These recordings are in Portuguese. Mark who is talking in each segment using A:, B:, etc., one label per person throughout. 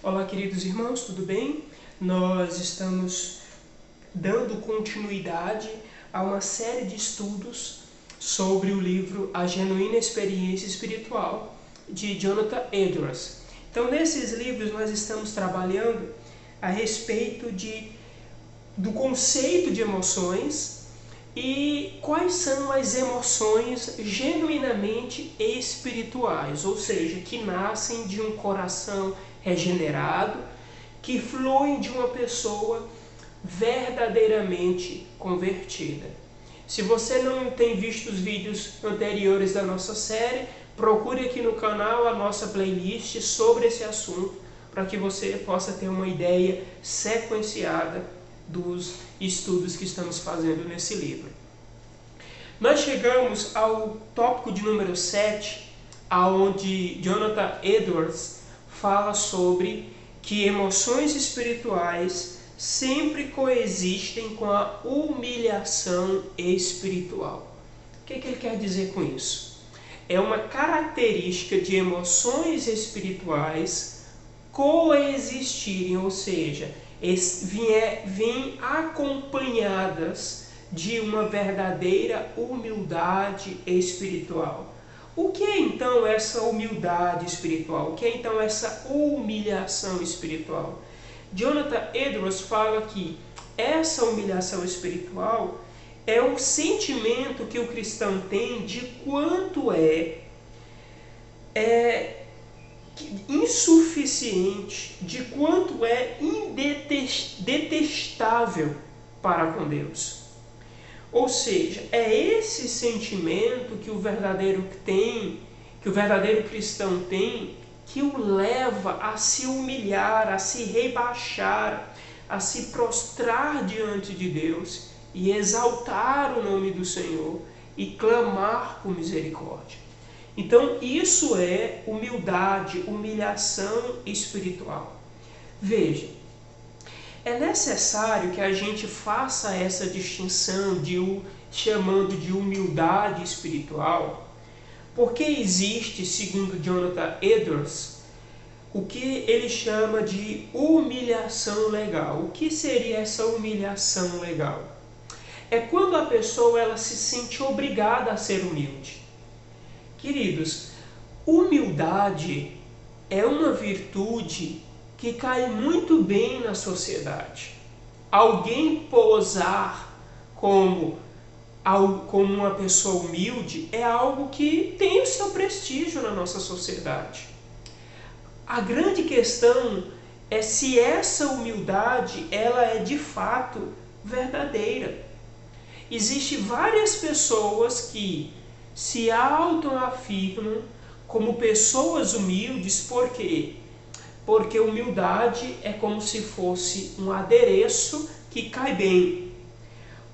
A: Olá, queridos irmãos, tudo bem? Nós estamos dando continuidade a uma série de estudos sobre o livro A Genuína Experiência Espiritual, de Jonathan Edwards. Então, nesses livros, nós estamos trabalhando a respeito do conceito de emoções e quais são as emoções genuinamente espirituais, ou seja, que nascem de um coração regenerado, que fluem de uma pessoa verdadeiramente convertida. Se você não tem visto os vídeos anteriores da nossa série, procure aqui no canal a nossa playlist sobre esse assunto, para que você possa ter uma ideia sequenciada dos estudos que estamos fazendo nesse livro. Nós chegamos ao tópico de número 7, onde Jonathan Edwards fala sobre que emoções espirituais sempre coexistem com a humilhação espiritual. O que ele quer dizer com isso? É uma característica de emoções espirituais coexistirem, ou seja, vêm acompanhadas de uma verdadeira humildade espiritual. O que é então essa humildade espiritual? O que é então essa humilhação espiritual? Jonathan Edwards fala que essa humilhação espiritual é um sentimento que o cristão tem de quanto é insuficiente, de quanto é detestável para com Deus. Ou seja, é esse sentimento que o verdadeiro cristão tem, que o leva a se humilhar, a se rebaixar, a se prostrar diante de Deus e exaltar o nome do Senhor e clamar por misericórdia. Então, isso é humildade, humilhação espiritual. Veja, é necessário que a gente faça essa distinção chamando de humildade espiritual, porque existe, segundo Jonathan Edwards, o que ele chama de humilhação legal. O que seria essa humilhação legal? É quando a pessoa ela se sente obrigada a ser humilde. Queridos, humildade é uma virtude que cai muito bem na sociedade. Alguém posar como uma pessoa humilde é algo que tem o seu prestígio na nossa sociedade. A grande questão é se essa humildade ela é de fato verdadeira. Existem várias pessoas que se autoafirmam como pessoas humildes. Por quê? Porque humildade é como se fosse um adereço que cai bem.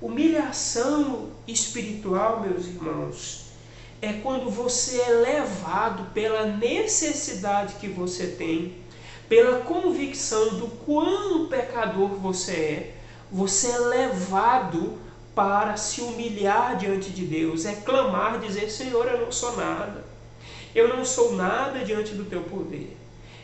A: Humilhação espiritual, meus irmãos, é quando você é levado pela necessidade que você tem, pela convicção do quão pecador você é levado para se humilhar diante de Deus, é clamar, dizer: Senhor, eu não sou nada, eu não sou nada diante do teu poder,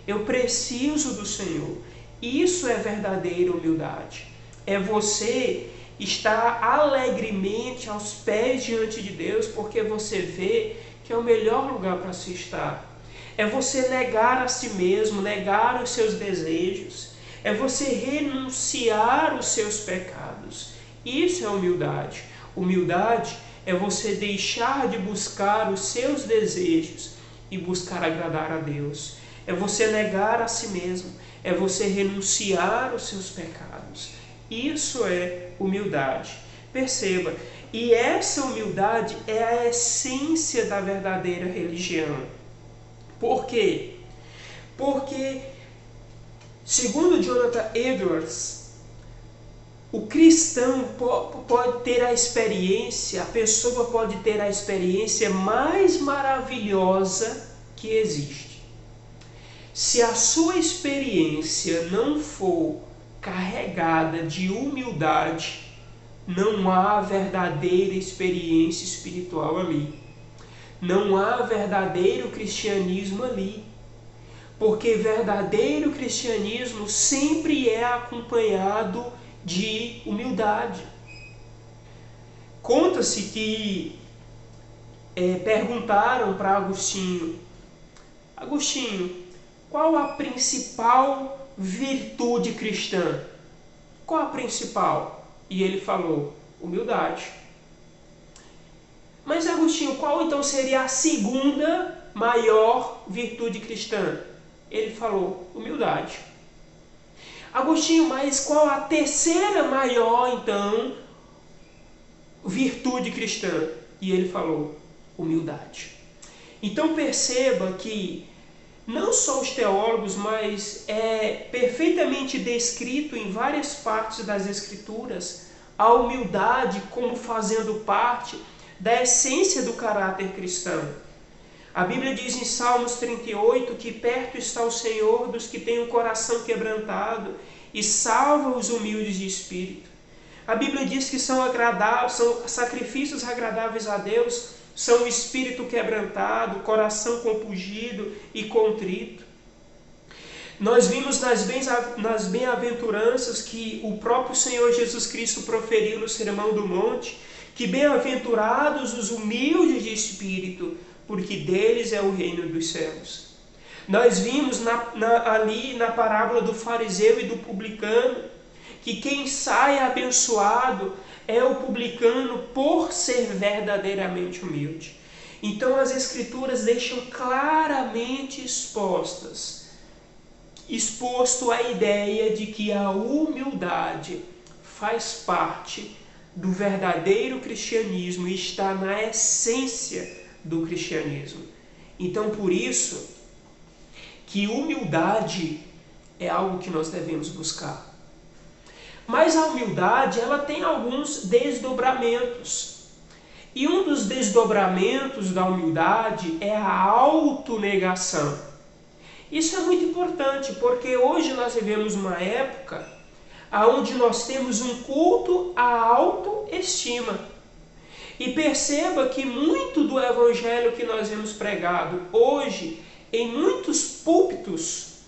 A: eu preciso do Senhor. Isso é verdadeira humildade, é você estar alegremente aos pés diante de Deus, porque você vê que é o melhor lugar para se estar. É você negar a si mesmo, negar os seus desejos, é você renunciar os seus pecados. Isso é humildade. Humildade é você deixar de buscar os seus desejos e buscar agradar a Deus. É você negar a si mesmo, é você renunciar os seus pecados. Isso é humildade. Perceba, e essa humildade é a essência da verdadeira religião. Por quê? Porque, segundo Jonathan Edwards, o cristão pode ter a experiência, a pessoa pode ter a experiência mais maravilhosa que existe. Se a sua experiência não for carregada de humildade, não há verdadeira experiência espiritual ali. Não há verdadeiro cristianismo ali. Porque verdadeiro cristianismo sempre é acompanhado de humildade. Conta-se que perguntaram para Agostinho: Agostinho, qual a principal virtude cristã? Qual a principal? E ele falou: humildade. Mas Agostinho, qual então seria a segunda maior virtude cristã? Ele falou: humildade. Agostinho, mas qual a terceira maior então virtude cristã? E ele falou: humildade. Então perceba que não só os teólogos, mas é perfeitamente descrito em várias partes das Escrituras a humildade como fazendo parte da essência do caráter cristão. A Bíblia diz em Salmos 38 que perto está o Senhor dos que têm o coração quebrantado e salva os humildes de espírito. A Bíblia diz que são sacrifícios agradáveis a Deus, são o espírito quebrantado, coração compungido e contrito. Nós vimos nas bem-aventuranças que o próprio Senhor Jesus Cristo proferiu no Sermão do Monte, que bem-aventurados os humildes de espírito, porque deles é o reino dos céus. Nós vimos ali na parábola do fariseu e do publicano, que quem sai abençoado é o publicano por ser verdadeiramente humilde. Então as Escrituras deixam claramente exposto a ideia de que a humildade faz parte do verdadeiro cristianismo e está na essência do cristianismo. Então por isso que humildade é algo que nós devemos buscar. Mas a humildade, ela tem alguns desdobramentos. E um dos desdobramentos da humildade é a autonegação. Isso é muito importante, porque hoje nós vivemos uma época onde nós temos um culto à autoestima. E perceba que muito do evangelho que nós vemos pregado hoje, em muitos púlpitos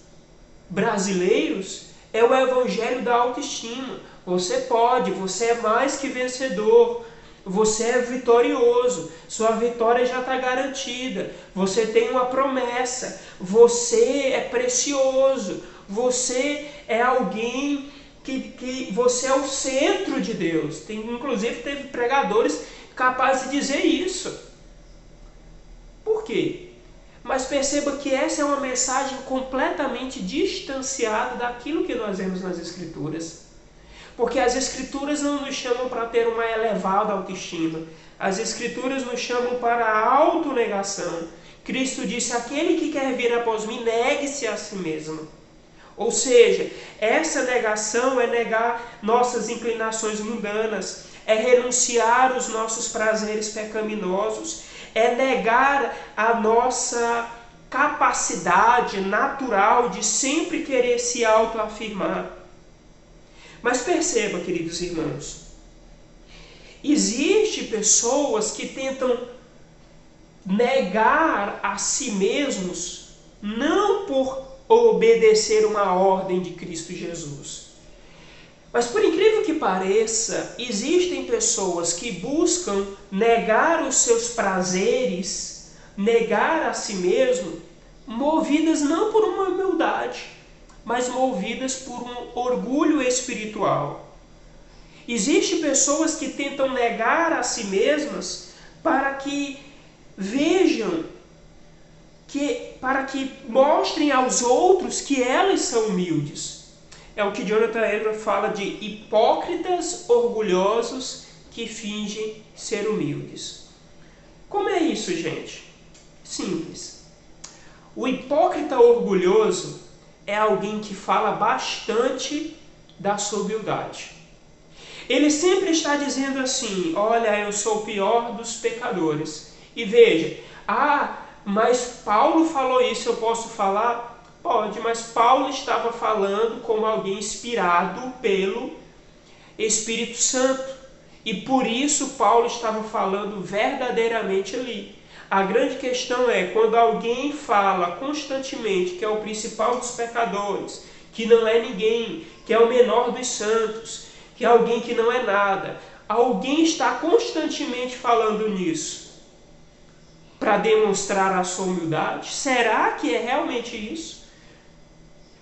A: brasileiros, é o evangelho da autoestima. Você pode, você é mais que vencedor, você é vitorioso, sua vitória já está garantida, você tem uma promessa, você é precioso, você é alguém que você é o centro de Deus. Inclusive teve pregadores capazes de dizer isso. Por quê? Mas perceba que essa é uma mensagem completamente distanciada daquilo que nós vemos nas Escrituras. Porque as Escrituras não nos chamam para ter uma elevada autoestima. As Escrituras nos chamam para a autonegação. Cristo disse: aquele que quer vir após mim, negue-se a si mesmo. Ou seja, essa negação é negar nossas inclinações mundanas, é renunciar os nossos prazeres pecaminosos, é negar a nossa capacidade natural de sempre querer se autoafirmar. Mas perceba, queridos irmãos, existem pessoas que tentam negar a si mesmos não por obedecer uma ordem de Cristo Jesus. Mas por incrível que pareça, existem pessoas que buscam negar os seus prazeres, negar a si mesmo, movidas não por uma humildade, mas movidas por um orgulho espiritual. Existem pessoas que tentam negar a si mesmas para que vejam, para que mostrem aos outros que elas são humildes. É o que Jonathan Edwards fala de hipócritas orgulhosos que fingem ser humildes. Como é isso, gente? Simples. O hipócrita orgulhoso é alguém que fala bastante da sua humildade. Ele sempre está dizendo assim: olha, eu sou o pior dos pecadores. E veja, mas Paulo falou isso, eu posso falar? Pode, mas Paulo estava falando como alguém inspirado pelo Espírito Santo. E por isso Paulo estava falando verdadeiramente ali. A grande questão é quando alguém fala constantemente que é o principal dos pecadores, que não é ninguém, que é o menor dos santos, que é alguém que não é nada. Alguém está constantemente falando nisso para demonstrar a sua humildade? Será que é realmente isso?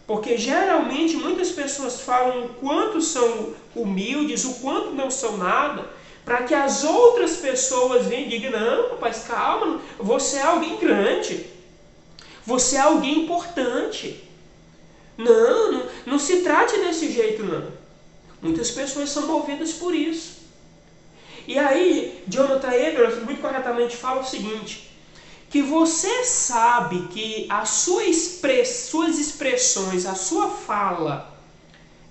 A: Porque geralmente muitas pessoas falam o quanto são humildes, o quanto não são nada, para que as outras pessoas venham e digam: não, rapaz, calma, você é alguém grande, você é alguém importante. Não se trate desse jeito, não. Muitas pessoas são movidas por isso. E aí, Jonathan Edwards muito corretamente fala o seguinte, que você sabe que as suas expressões, a sua fala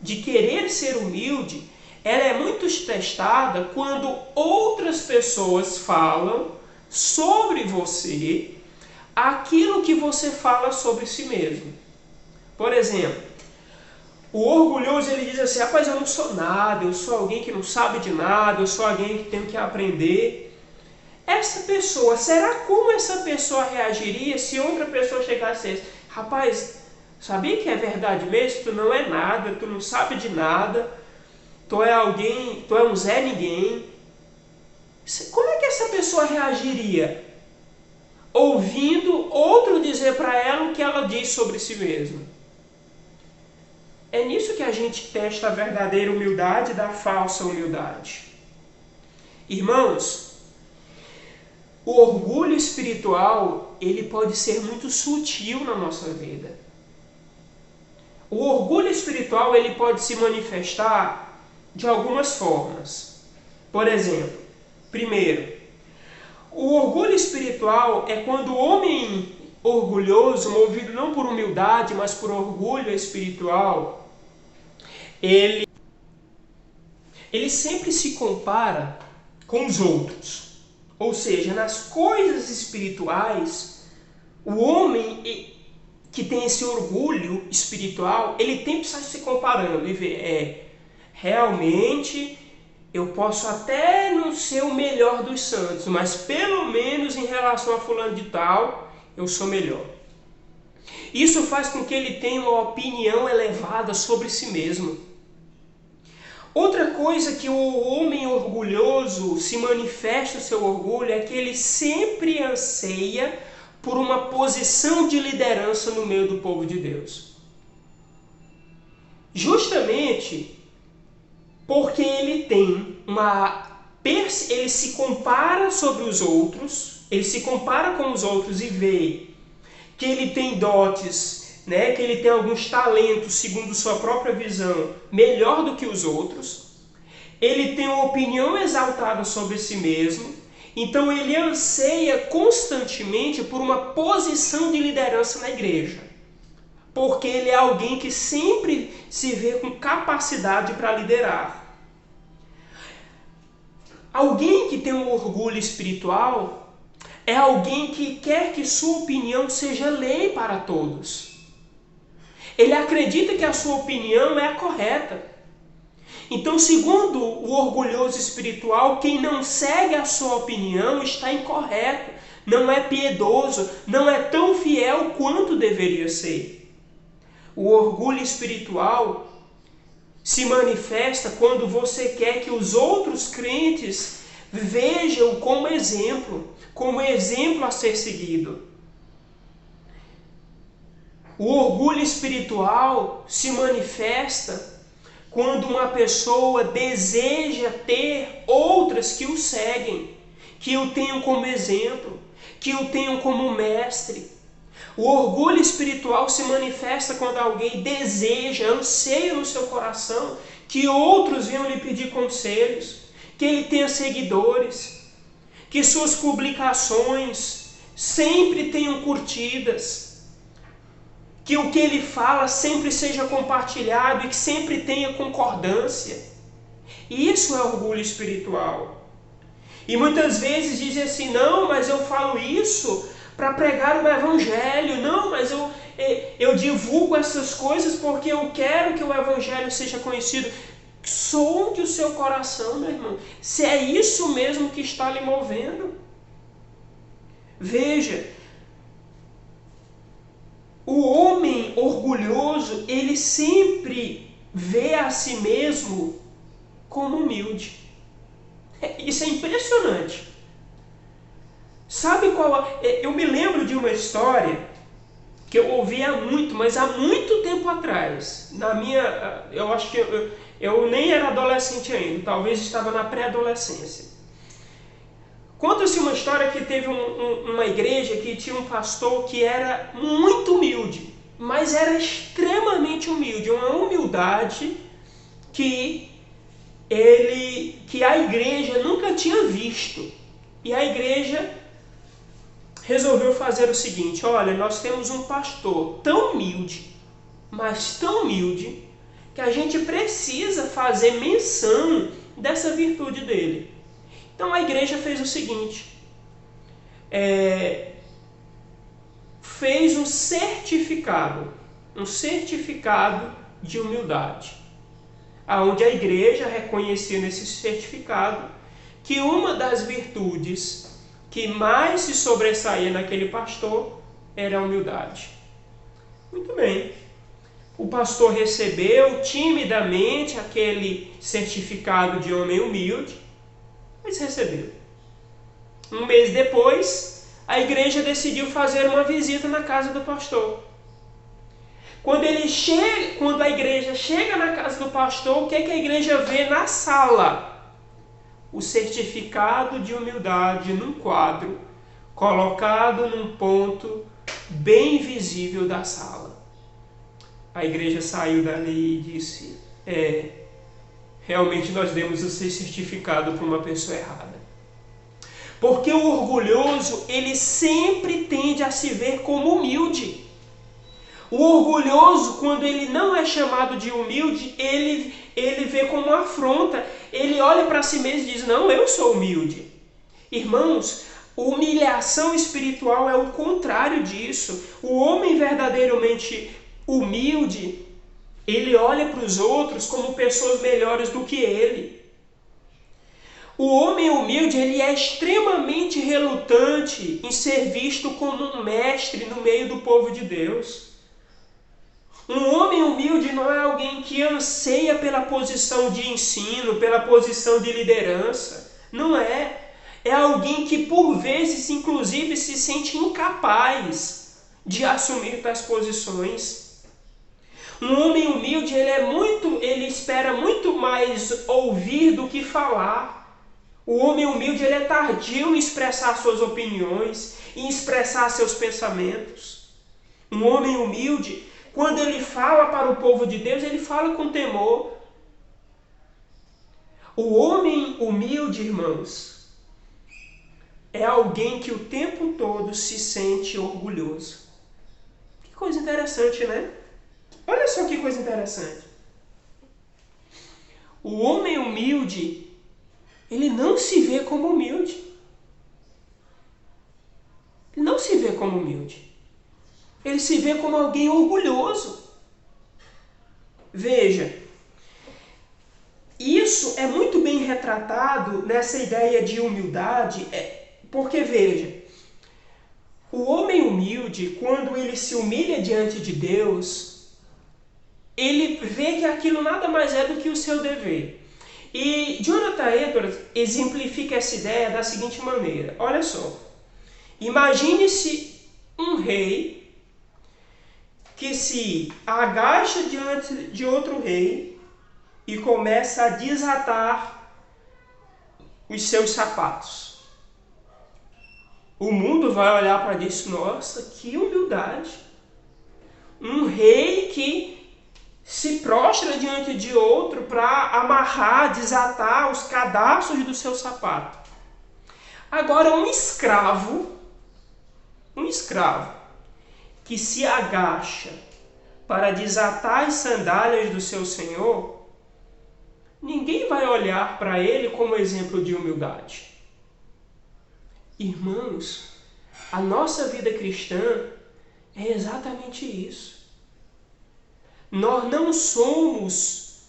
A: de querer ser humilde, ela é muito testada quando outras pessoas falam sobre você aquilo que você fala sobre si mesmo. Por exemplo, o orgulhoso ele diz assim: rapaz, eu não sou nada, eu sou alguém que não sabe de nada, eu sou alguém que tem que aprender. Essa pessoa, será como essa pessoa reagiria se outra pessoa chegasse e dissesse: rapaz, sabia que é verdade mesmo? Tu não é nada, tu não sabe de nada, tu é alguém, tu é um Zé Ninguém. Como é que essa pessoa reagiria ouvindo outro dizer para ela o que ela diz sobre si mesma? É nisso que a gente testa a verdadeira humildade da falsa humildade. Irmãos, o orgulho espiritual, ele pode ser muito sutil na nossa vida. O orgulho espiritual, ele pode se manifestar de algumas formas. Por exemplo, primeiro, o orgulho espiritual é quando o homem orgulhoso, movido não por humildade, mas por orgulho espiritual, ele sempre se compara com os outros. Ou seja, nas coisas espirituais, o homem que tem esse orgulho espiritual, ele tem que estar se comparando e ver, realmente eu posso até não ser o melhor dos santos, mas pelo menos em relação a fulano de tal, eu sou melhor. Isso faz com que ele tenha uma opinião elevada sobre si mesmo. Outra coisa que o homem orgulhoso se manifesta o seu orgulho é que ele sempre anseia por uma posição de liderança no meio do povo de Deus. Justamente porque ele se compara sobre os outros, ele se compara com os outros e vê que ele tem dotes, que ele tem alguns talentos, segundo sua própria visão, melhor do que os outros. Ele tem uma opinião exaltada sobre si mesmo. Então ele anseia constantemente por uma posição de liderança na igreja. Porque ele é alguém que sempre se vê com capacidade para liderar. Alguém que tem um orgulho espiritual é alguém que quer que sua opinião seja lei para todos. Ele acredita que a sua opinião é a correta. Então, segundo o orgulhoso espiritual, quem não segue a sua opinião está incorreto, não é piedoso, não é tão fiel quanto deveria ser. O orgulho espiritual se manifesta quando você quer que os outros crentes vejam como exemplo a ser seguido. O orgulho espiritual se manifesta quando uma pessoa deseja ter outras que o seguem, que o tenham como exemplo, que o tenham como mestre. O orgulho espiritual se manifesta quando alguém deseja, anseia no seu coração que outros venham lhe pedir conselhos, que ele tenha seguidores, que suas publicações sempre tenham curtidas, que o que ele fala sempre seja compartilhado e que sempre tenha concordância. Isso é orgulho espiritual. E muitas vezes dizem assim: não, mas eu falo isso para pregar o evangelho, não, mas eu divulgo essas coisas porque eu quero que o evangelho seja conhecido. Sonde o seu coração, meu irmão, se é isso mesmo que está lhe movendo. Veja, o homem orgulhoso, ele sempre vê a si mesmo como humilde. Isso é impressionante. Sabe qual? Eu me lembro de uma história que eu ouvi há muito, mas há muito tempo atrás. Eu acho que eu nem era adolescente ainda, talvez estava na pré-adolescência. Conta-se uma história que teve uma igreja que tinha um pastor que era muito humilde, mas era extremamente humilde, uma humildade que a igreja nunca tinha visto. E a igreja resolveu fazer o seguinte: olha, nós temos um pastor tão humilde, mas tão humilde, que a gente precisa fazer menção dessa virtude dele. Então a igreja fez o seguinte, fez um certificado de humildade, onde a igreja reconhecia nesse certificado que uma das virtudes que mais se sobressaía naquele pastor era a humildade. Muito bem. O pastor recebeu timidamente aquele certificado de homem humilde, mas recebeu. Um mês depois, a igreja decidiu fazer uma visita na casa do pastor. Quando a igreja chega na casa do pastor, o que a igreja vê na sala? O certificado de humildade num quadro, colocado num ponto bem visível da sala. A igreja saiu dali e disse: realmente nós demos esse certificado para uma pessoa errada. Porque o orgulhoso, ele sempre tende a se ver como humilde. O orgulhoso, quando ele não é chamado de humilde, ele vê como uma afronta. Ele olha para si mesmo e diz: não, eu sou humilde. Irmãos, humilhação espiritual é o contrário disso. O homem verdadeiramente humilde, ele olha para os outros como pessoas melhores do que ele. O homem humilde, ele é extremamente relutante em ser visto como um mestre no meio do povo de Deus. Um homem humilde não é alguém que anseia pela posição de ensino, pela posição de liderança. Não é. É alguém que, por vezes, inclusive, se sente incapaz de assumir tais posições. Um homem humilde, ele espera muito mais ouvir do que falar. O homem humilde, ele é tardio em expressar suas opiniões, em expressar seus pensamentos. Um homem humilde, quando ele fala para o povo de Deus, ele fala com temor. O homem humilde, irmãos, é alguém que o tempo todo se sente orgulhoso. Que coisa interessante, né? Olha só que coisa interessante. O homem humilde, ele não se vê como humilde. Ele não se vê como humilde. Ele se vê como alguém orgulhoso. Veja, isso é muito bem retratado nessa ideia de humildade, porque veja, o homem humilde, quando ele se humilha diante de Deus, ele vê que aquilo nada mais é do que o seu dever. E Jonathan Edwards exemplifica essa ideia da seguinte maneira: olha só, imagine-se um rei que se agacha diante de outro rei e começa a desatar os seus sapatos. O mundo vai olhar para isso: nossa, que humildade! Um rei que se prostra diante de outro para amarrar, desatar os cadarços do seu sapato. Agora, um escravo que se agacha para desatar as sandálias do seu senhor, ninguém vai olhar para ele como exemplo de humildade. Irmãos, a nossa vida cristã é exatamente isso. Nós não somos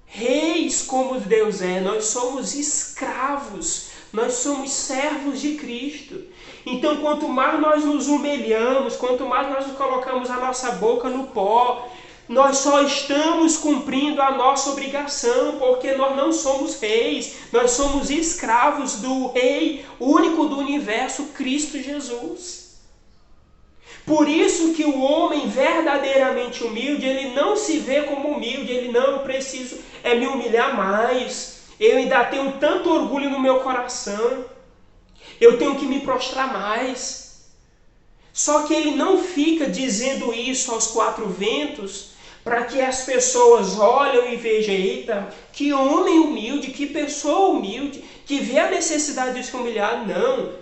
A: reis como Deus é, nós somos escravos. Nós somos servos de Cristo. Então, quanto mais nós nos humilhamos, quanto mais nós colocamos a nossa boca no pó, nós só estamos cumprindo a nossa obrigação, porque nós não somos reis, nós somos escravos do Rei único do universo, Cristo Jesus. Por isso que o homem verdadeiramente humilde, ele não se vê como humilde, ele não, eu preciso me humilhar mais, eu ainda tenho tanto orgulho no meu coração, eu tenho que me prostrar mais. Só que ele não fica dizendo isso aos quatro ventos para que as pessoas olhem e vejam, eita, que homem humilde, que pessoa humilde, que vê a necessidade de se humilhar. Não,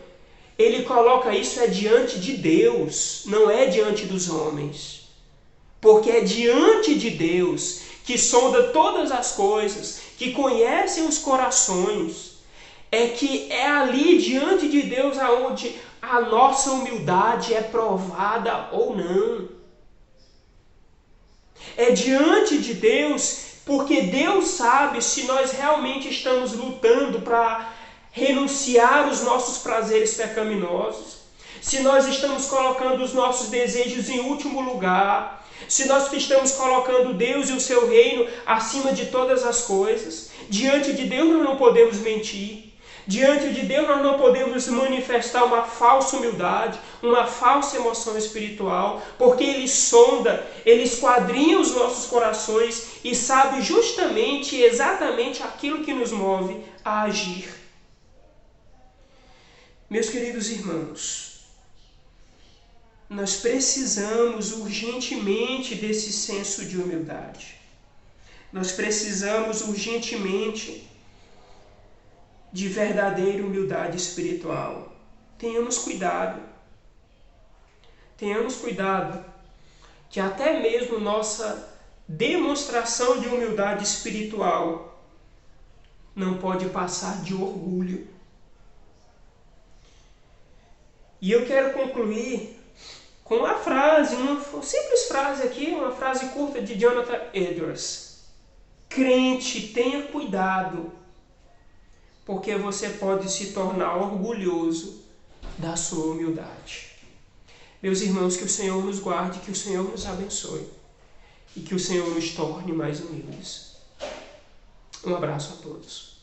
A: ele coloca isso diante de Deus, não é diante dos homens. Porque é diante de Deus, que sonda todas as coisas, que conhece os corações, que é ali diante de Deus aonde a nossa humildade é provada ou não. É diante de Deus, porque Deus sabe se nós realmente estamos lutando para renunciar os nossos prazeres pecaminosos, se nós estamos colocando os nossos desejos em último lugar, se nós estamos colocando Deus e o seu reino acima de todas as coisas. Diante de Deus nós não podemos mentir. Diante de Deus nós não podemos manifestar uma falsa humildade, uma falsa emoção espiritual, porque Ele sonda, Ele esquadrinha os nossos corações e sabe justamente, exatamente aquilo que nos move a agir. Meus queridos irmãos, nós precisamos urgentemente desse senso de humildade. Nós precisamos urgentemente de verdadeira humildade espiritual. Tenhamos cuidado. Tenhamos cuidado que até mesmo nossa demonstração de humildade espiritual não pode passar de orgulho. E eu quero concluir com uma frase, uma simples frase aqui, uma frase curta de Jonathan Edwards. Crente, tenha cuidado, porque você pode se tornar orgulhoso da sua humildade. Meus irmãos, que o Senhor nos guarde, que o Senhor nos abençoe e que o Senhor nos torne mais humildes. Um abraço a todos.